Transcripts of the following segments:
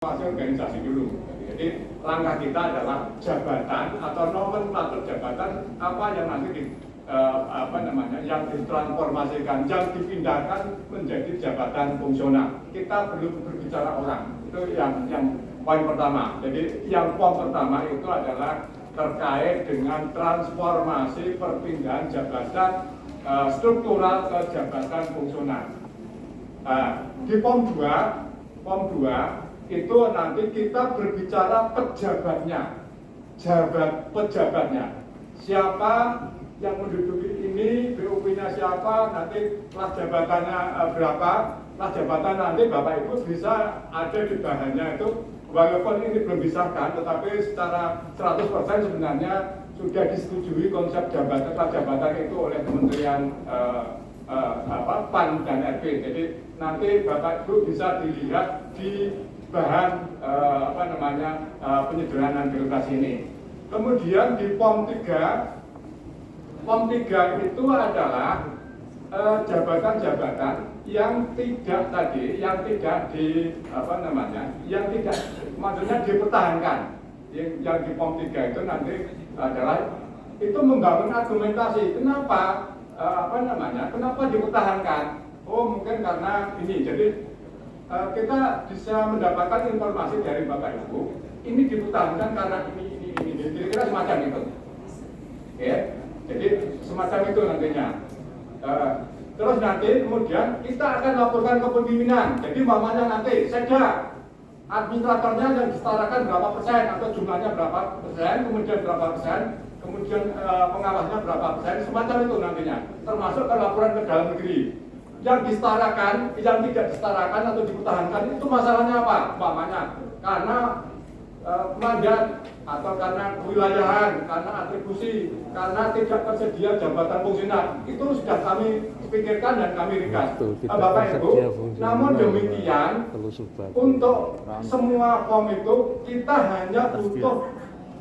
Masih organisasi dulu. Jadi langkah kita adalah jabatan atau nomenklatur jabatan apa yang nanti yang ditransformasikan, yang dipindahkan menjadi jabatan fungsional. Kita perlu berbicara orang. Itu yang poin pertama. Jadi yang poin pertama itu adalah terkait dengan transformasi perpindahan jabatan struktural ke jabatan fungsional. Di POM 2 itu nanti kita berbicara pejabatnya, pejabatnya. Siapa yang menduduki ini, BUP-nya siapa, nanti kelas jabatannya berapa, kelas jabatan nanti Bapak Ibu bisa ada di bahannya itu, walaupun ini belum disahkan, tetapi secara 100% sebenarnya sudah disetujui konsep jabatan, kelas jabatan itu oleh Kementerian PAN dan RP. Jadi nanti Bapak Ibu bisa dilihat di bahan penyederhanaan birokrasi ini. Kemudian di POM 3 itu adalah jabatan-jabatan yang tidak maksudnya dipertahankan. Yang di POM 3 itu nanti adalah itu membangun argumentasi kenapa kenapa dipertahankan. Oh, mungkin karena ini. Jadi kita bisa mendapatkan informasi dari Bapak Ibu, ini dipertahankan karena ini. Kira-kira semacam itu. Oke, jadi semacam itu nantinya. Terus nanti kemudian kita akan laporkan ke pimpinan. Jadi mamanya nanti sekda, administratornya yang disetarakan berapa persen atau jumlahnya berapa persen, kemudian berapa persen, kemudian pengawasnya berapa persen, semacam itu nantinya. Termasuk ke laporan ke dalam negeri. Yang disetarakan, yang tidak disetarakan atau dipertahankan itu masalahnya apa? Umpamanya karena mandat atau karena kewilayahan, karena atribusi, karena tidak tersedia jabatan fungsional, itu sudah kami pikirkan dan kami ringkas. Bapak Ibu, namun demikian untuk semua POM itu kita hanya butuh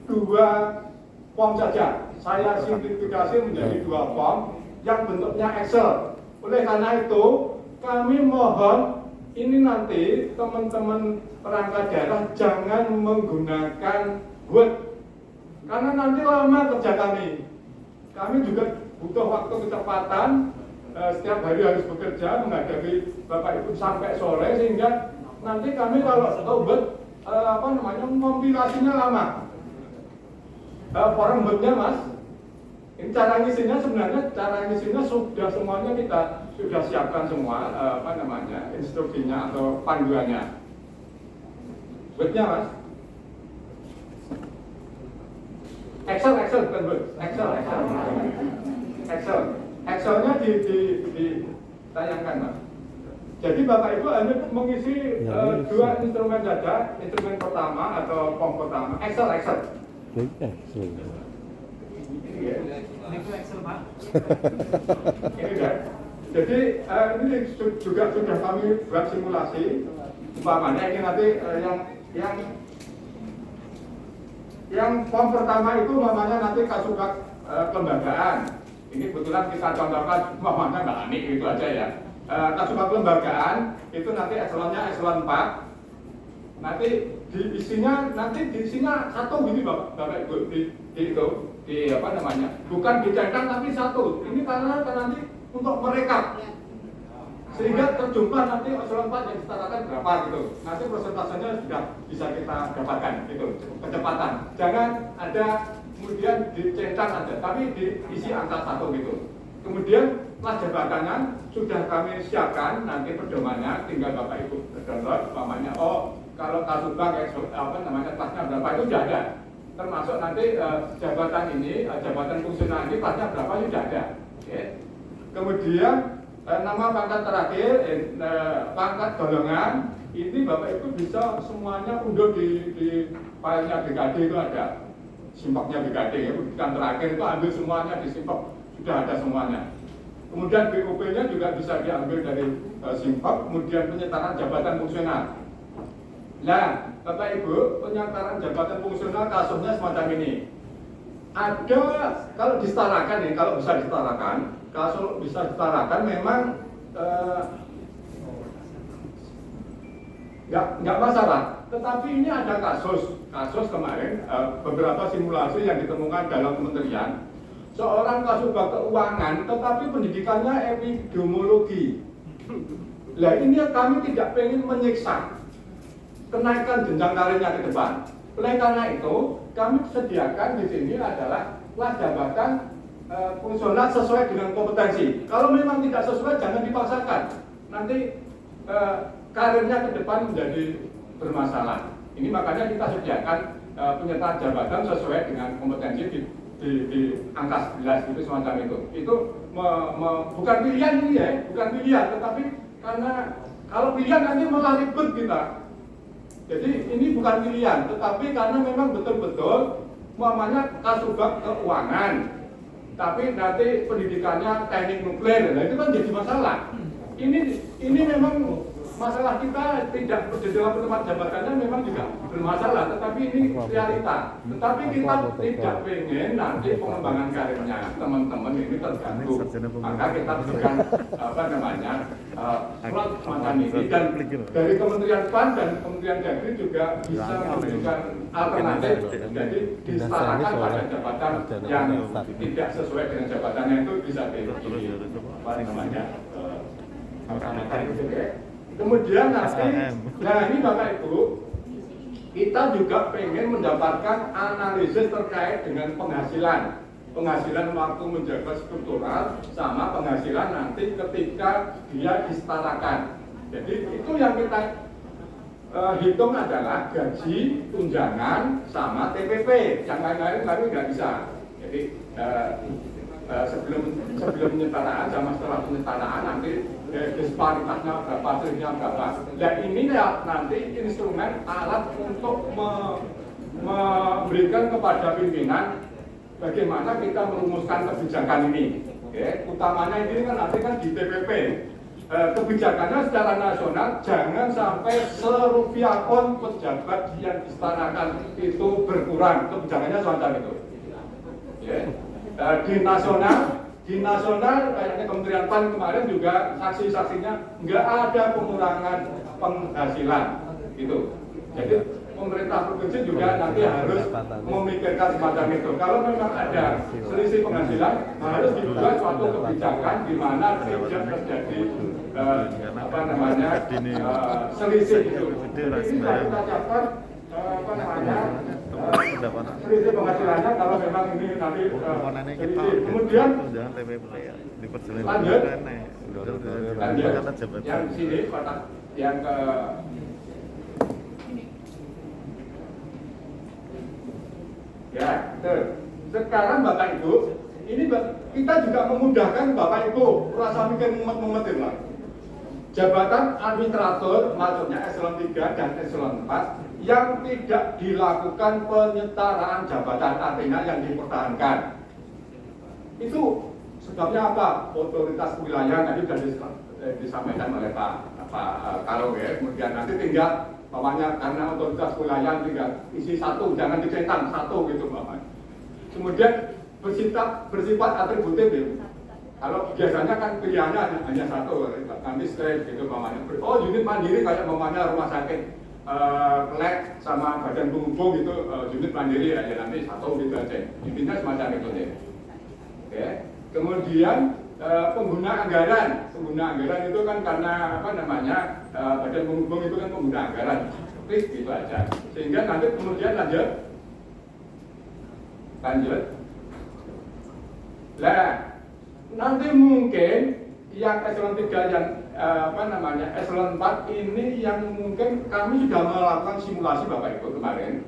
2 POM saja. Saya simplifikasi menjadi 2 POM yang bentuknya Excel. Oleh karena itu, kami mohon ini nanti teman-teman perangkat daerah jangan menggunakan Word. Karena nanti lama kerja kami. Kami juga butuh waktu kecepatan, setiap hari harus bekerja menghadapi Bapak Ibu sampai sore, sehingga nanti kami kalau Word kompilasinya lama. Forum Word-nya Mas, ini cara ngisinya sudah semuanya kita sudah siapkan semua instruksinya atau panduannya. Word-nya Mas. Excel bukan Word. Excelnya ditayangkan Mas. Jadi Bapak Ibu hanya mengisi 2 instrumen saja. Instrumen pertama atau POM pertama Excel. Ini Excel Pak. Ini kan. Jadi ini juga sudah kami buat simulasi. Umpamanya ini nanti yang POM pertama itu umpamanya nanti kasubag kelembagaan. Ini kebetulan kita contohkan umpamanya nggak aneh itu aja ya. Kasubag kelembagaan itu nanti eselonnya eselon 4. Nanti diisinya satu gini Bapak Ibu bukan dicetak tapi satu. Ini karena nanti untuk merekap sehingga terjumpa nanti eselon 4 yang disetarakan berapa gitu. Nanti persentasenya sudah bisa kita dapatkan gitu, kecepatan. Jangan ada kemudian dicetak aja, tapi diisi angka satu gitu. Kemudian kelas jabatannya sudah kami siapkan, nanti pedomannya tinggal Bapak Ibu download umpamanya. Oh, kalau kasubag kelasnya berapa itu sudah ada. Termasuk nanti jabatan ini, jabatan fungsional ini kelasnya berapa sudah ada. Okay. Kemudian nama pangkat terakhir, pangkat golongan, ini Bapak Ibu bisa semuanya unduh di filenya BKD itu ada. Simpoknya BKD ya, bukan terakhir itu ambil semuanya di simpok, sudah ada semuanya. Kemudian BUP-nya juga bisa diambil dari simpok, kemudian penyetaraan jabatan fungsional. Nah, Bapak Ibu, penyetaraan jabatan fungsional kasusnya semacam ini. Ada, kalau disetarakan nih, kalau bisa disetarakan memang nggak masalah. tetapi ini ada kasus kemarin beberapa simulasi yang ditemukan dalam kementerian, seorang kasubag keuangan tetapi pendidikannya epidemiologi. Nah ini kami tidak ingin menyiksa kenaikan jenjang karirnya ke depan. Oleh karena itu kami sediakan di sini adalah kelas jabatan fungsional sesuai dengan kompetensi. Kalau memang tidak sesuai jangan dipaksakan. Nanti karirnya ke depan menjadi bermasalah. Ini makanya kita sediakan penyertaan jabatan sesuai dengan kompetensi di angka 11 itu semacam itu. Itu bukan pilihan ini ya, bukan pilihan, tetapi karena kalau pilihan nanti malah ribet kita. Jadi ini bukan pilihan, tetapi karena memang betul-betul umpamanya kasubag keuangan, tapi nanti pendidikannya teknik nuklir, nah itu kan jadi masalah. Ini memang masalah kita tidak di dalam tempat jabatannya memang juga bermasalah, tetapi ini realita. Tetapi kita tidak ingin nanti pengembangan karirnya teman-teman ini terganggu. Maka kita berikan slot semacam ini, dan dari Kementerian PAN dan Kementerian Dagri juga bisa memberikan alternatif. Jadi disetarakan pada jabatan yang tidak sesuai dengan jabatannya itu bisa kemudian nanti, nah ini Bapak Ibu, kita juga pengen mendapatkan analisis terkait dengan penghasilan waktu menjabat struktural sama penghasilan nanti ketika dia disetarakan. Jadi itu yang kita hitung adalah gaji, tunjangan, sama TPP. Yang lain-lain kami nggak bisa. Jadi sebelum penyetaraan sama setelah penyetaraan nanti disparitasnya berapa, hasilnya berapa. Dan ini ya nanti instrumen alat untuk memberikan kepada pimpinan bagaimana kita merumuskan kebijakan ini. Oke, utamanya ini kan nanti kan di TPP. Kebijakannya secara nasional jangan sampai serupiah pun pejabat yang disetarakan itu berkurang. Kebijakannya semacam itu. Ya. Di nasional kayaknya Kementerian PAN kemarin juga saksi-saksinya nggak ada pengurangan penghasilan itu. Jadi pemerintah provinsi juga nanti harus memikirkan semacam itu. Kalau memang ada selisih penghasilan harus dibuat suatu kebijakan di mana tidak terjadi selisih itu. Ini kita catat selisih penghasilannya kalau memang ini nanti kemudian lanjut yang sini kotak yang ke ya betul. Sekarang Bapak Ibu ini kita juga memudahkan Bapak Ibu rasa mikir mumet-mumetin lah. Jabatan administrator maksudnya eselon 3 dan eselon 4 yang tidak dilakukan penyetaraan jabatan, artinya yang dipertahankan. Itu sebabnya apa? Otoritas wilayah tadi sudah disampaikan oleh Pak Karo ya. Kemudian nanti tinggal bapaknya karena otoritas wilayah tinggal isi satu, jangan dicentang satu gitu Bapak. Kemudian bersifat atributif ya. Kalau biasanya kan pilihannya hanya satu, nanti straight gitu mamanya. Oh unit mandiri kayak mamanya rumah sakit kelek sama badan penghubung itu unit mandiri aja nanti satu gitu aja. Intinya semacam itu deh. Oke. Kemudian pengguna anggaran itu kan karena badan penghubung itu kan pengguna anggaran, klik gitu aja. Sehingga nanti kemudian lanjut. Lah nanti mungkin yang eselon 3 yang eselon 4 ini yang mungkin kami sudah melakukan simulasi Bapak Ibu kemarin.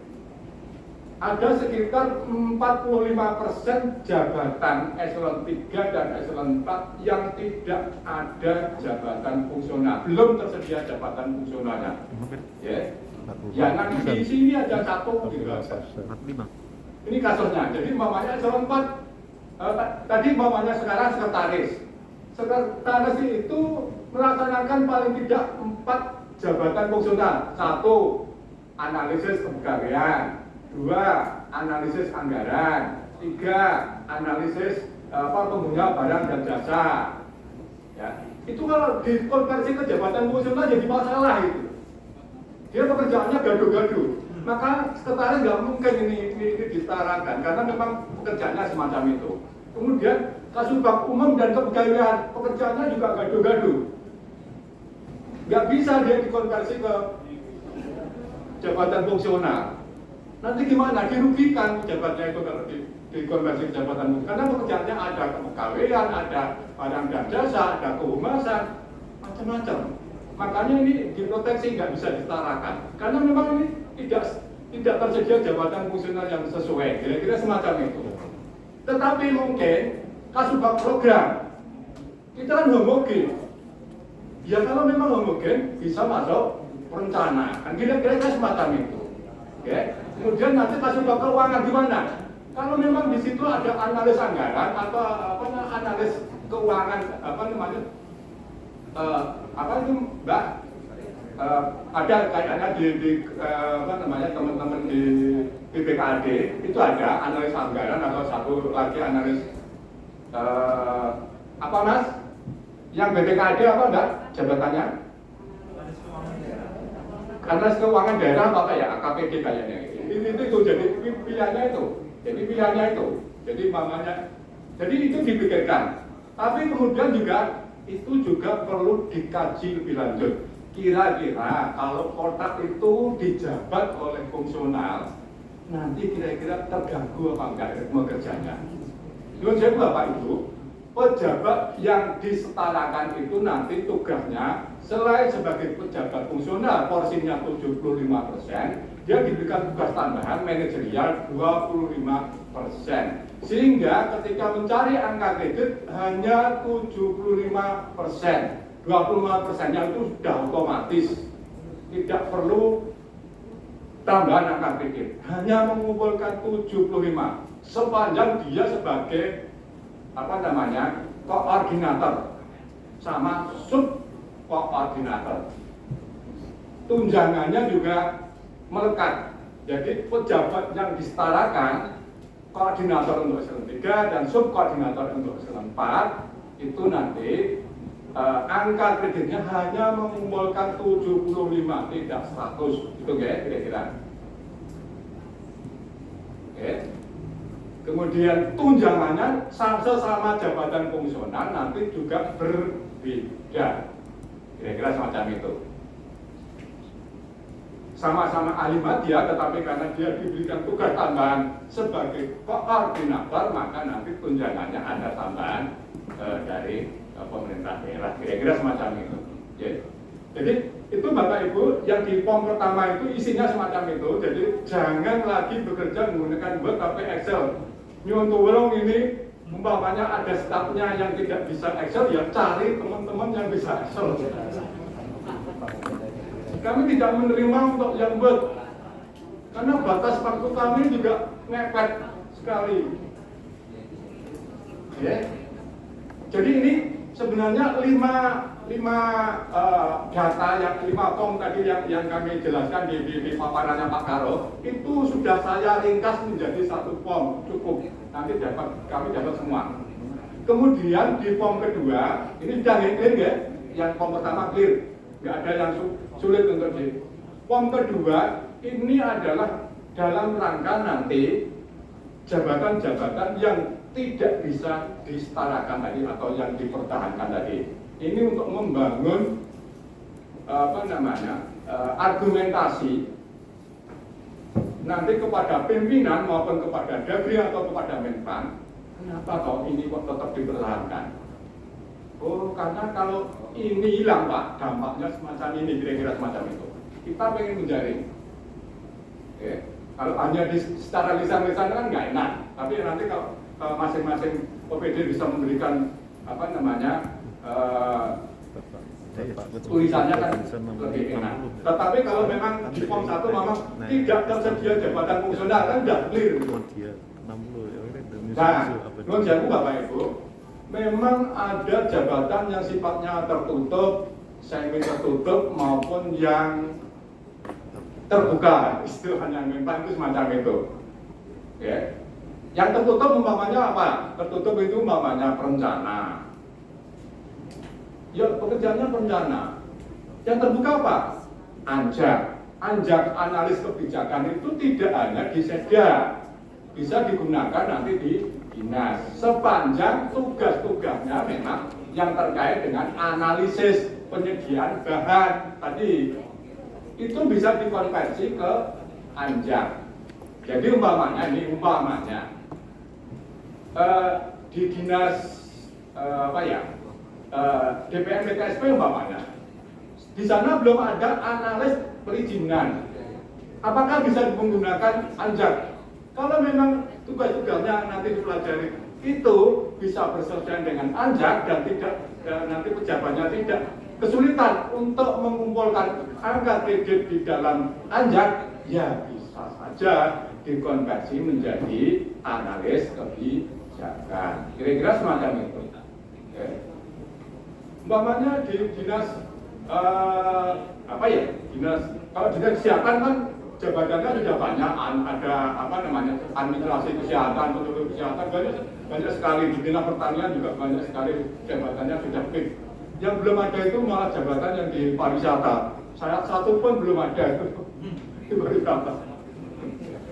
Ada sekitar 45% jabatan eselon 3 dan eselon 4 yang tidak ada jabatan fungsional, belum tersedia jabatan fungsionalnya. Ya. Ya nanti di sini ada satu gitu. Ini kasusnya. Jadi mamanya eselon 4 tadi mamanya sekarang sekretaris. Sekretaris itu melaksanakan paling tidak 4 jabatan fungsional. 1. Analisis kepegawaian. 2. Analisis anggaran. 3. Analisis pengguna barang dan jasa. Ya. Itu kalau dikonversi ke jabatan fungsional jadi masalah itu. Dia pekerjaannya gaduh-gaduh. Maka sekretaris nggak mungkin ini disetarakan karena memang pekerjaannya semacam itu. Kemudian Kasubag Umum dan Kepegawaian pekerjaannya juga gaduh-gaduh. Nggak bisa dia dikonversi ke jabatan fungsional. Nanti gimana? Dirugikan jabatannya itu kalau dikonversi ke jabatan fungsional. Karena pekerjaannya ada kepegawaian, ada barang dan jasa, ada kehumasan, macam-macam. Makanya ini diproteksi, nggak bisa disetarakan. Karena memang ini tidak tersedia jabatan fungsional yang sesuai, kira-kira semacam itu. Tetapi mungkin Kasubag program kita kan homogen. Ya kalau memang homogen bisa masuk perencana, kan kira-kira semacam itu. Oke. Kemudian nanti Kasubag keuangan gimana? Kalau memang di situ ada analis anggaran atau analis keuangan apa itu Mbak? Ada kayaknya di teman-teman di BPKAD itu ada analis anggaran atau satu lagi analis apa Mas? Yang BPKAD apa enggak jabatannya? Analis keuangan daerah apa ya? AKPD kayaknya. Itu jadi pilihannya itu. Jadi mamanya. Jadi itu dipikirkan. Tapi kemudian juga itu juga perlu dikaji lebih lanjut. Kira-kira kalau kotak itu dijabat oleh fungsional, nanti kira-kira terganggu apa enggak kerjanya? Menurut saya Bapak Ibu, pejabat yang disetarakan itu nanti tugasnya selain sebagai pejabat fungsional porsinya 75%, dia diberikan tugas tambahan manajerial 25%. Sehingga ketika mencari angka kredit hanya 75%. 25%-nya itu sudah otomatis, tidak perlu tambahan angka kredit, hanya mengumpulkan 75 sepanjang dia sebagai koordinator sama sub koordinator. Tunjangannya juga melekat. Jadi pejabat yang disetarakan, koordinator untuk eselon 3 dan sub koordinator untuk eselon 4 itu nanti angka kreditnya hanya mengumpulkan 75, tidak 100, itu kira-kira. Oke. Kemudian tunjangannya sesama jabatan fungsional nanti juga berbeda, kira-kira semacam itu. Sama-sama ahli media, tetapi karena dia diberikan tugas tambahan sebagai koordinator, maka nanti tunjangannya ada tambahan dari pemerintah daerah, kira-kira semacam itu. Ya. Jadi itu Bapak Ibu yang di form pertama itu isinya semacam itu. Jadi jangan lagi bekerja menggunakan Word tapi Excel. Nyuntulung ini umpamanya ada stafnya yang tidak bisa Excel, ya cari teman-teman yang bisa Excel. Kami tidak menerima untuk yang Word karena batas waktu kami juga ngepet sekali. Ya. Jadi ini sebenarnya lima data yang 5 form tadi yang kami jelaskan di paparannya Pak Karo itu sudah saya ringkas menjadi satu form, cukup. Nanti kami dapat semua. Kemudian di form kedua ini sudah clear ya, yang form pertama clear, nggak ada yang sulit untuk di form kedua ini adalah dalam rangka nanti jabatan-jabatan yang tidak bisa disetarakan tadi atau yang dipertahankan tadi. Ini untuk membangun argumentasi nanti kepada pimpinan maupun kepada Dagri atau kepada Menpan, kenapa kok ini kok tetap dipertahankan? Oh, karena kalau ini hilang Pak, dampaknya semacam ini, kira-kira semacam itu. Kita pengen menjaring. Oke. Kalau hanya secara lisan-lisan kan nggak enak, tapi nanti kalau masing-masing OPD bisa memberikan tulisannya kan lebih enak. Tetapi kalau memang di form 1 memang tidak tersedia jabatan fungsional kan sudah clear. Nah, menurut saya Bapak Ibu, memang ada jabatan yang sifatnya tertutup, semi tertutup maupun yang terbuka, istilahnya Menpan itu semacam itu. Ya. Yang tertutup umpamanya apa? Tertutup itu umpamanya perencana. Ya pekerjaannya perencana. Yang terbuka apa? Anjak. anjak analis kebijakan itu tidak hanya di Sekda, bisa digunakan nanti di dinas sepanjang tugas-tugasnya memang yang terkait dengan analisis penyediaan bahan tadi itu bisa dikonversi ke anjak. Jadi umpamanya di dinas DPM PTSP umpamanya di sana belum ada analis perizinan, apakah bisa menggunakan anjak? Kalau memang tugas-tugasnya nanti dipelajari itu bisa bersesuaian dengan anjak dan tidak nanti pejabatnya tidak kesulitan untuk mengumpulkan angka kredit di dalam anjak, ya bisa saja dikonversi menjadi analis kebijakan. Kira-kira semacam itu. Umpamanya di dinas dinas kalau dinas kesehatan kan jabatannya sudah banyak, ada administrasi kesehatan, penduduk kesehatan banyak sekali, di dinas pertanian juga banyak sekali jabatannya sudah fix. Yang belum ada itu malah jabatan yang di pariwisata, satu pun belum ada itu di pariwisata.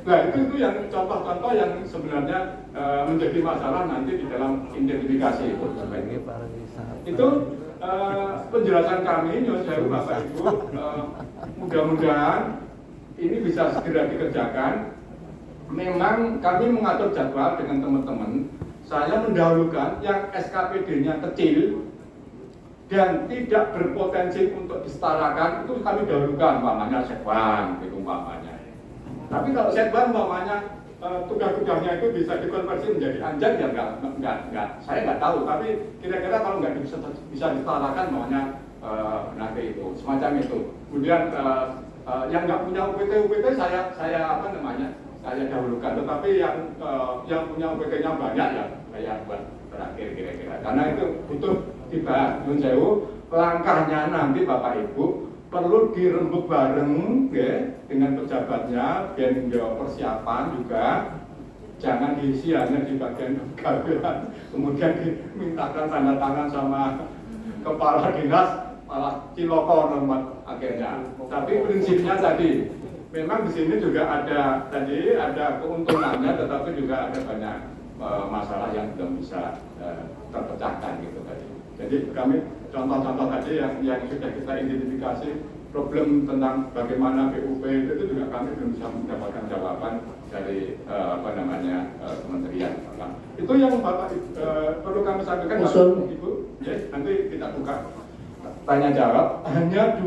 Nah itu yang contoh-contoh yang sebenarnya menjadi masalah nanti di dalam identifikasi itu. Itu penjelasan kami, Nyuwun Sewu Bapak Ibu, mudah-mudahan ini bisa segera dikerjakan. Memang kami mengatur jadwal dengan teman-teman. Saya mendahulukan yang SKPD-nya kecil dan tidak berpotensi untuk disetarakan, itu kami dahulukan, umpamanya Sekban, gitu umpamanya. Tapi kalau Sekban umpamanya tugas-tugasnya itu bisa dikonversi menjadi anjak, ya enggak. Saya nggak tahu, tapi kira-kira kalau nggak bisa disetarakan, umpamanya nanti itu, semacam itu. Kemudian yang nggak punya UPT saya dahulukan, tetapi yang punya UPT-nya banyak ya saya buat terakhir kira-kira, karena itu butuh dibahas. Nyuwun Sewu, langkahnya nanti Bapak Ibu perlu dirembuk bareng ya, dengan pejabatnya, dan persiapan juga, jangan diisi hanya di bagian pegawaian, kemudian dimintakan tanda tangan sama kepala dinas, malah ciloko nomor akhirnya. Tapi prinsipnya tadi, memang di sini juga ada keuntungannya, tetapi juga ada banyak masalah yang belum bisa terpecahkan gitu tadi. Jadi kami contoh-contoh tadi yang sudah kita identifikasi, problem tentang bagaimana BUP itu juga kami belum bisa mendapatkan jawaban dari kementerian. Nah, itu yang Bapak perlu kami sampaikan Bapak Ibu. Ya, nanti kita buka tanya jawab. Hanya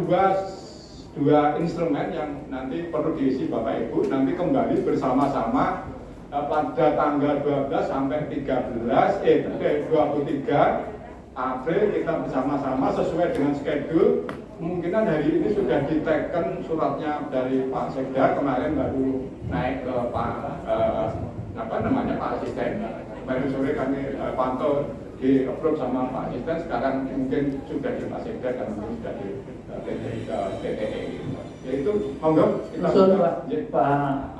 dua instrumen yang nanti perlu diisi Bapak Ibu, nanti kembali bersama-sama pada tanggal 12 sampai 23 April kita bersama-sama sesuai dengan schedule. Kemungkinan hari ini sudah diteken suratnya dari Pak Sekda, kemarin baru naik ke Pak Asisten. Baru sore kami pantau di approve sama Pak Asisten, sekarang mungkin sudah di Pak Sekda dan mungkin sudah di PTE. Yaitu monggo kita Pak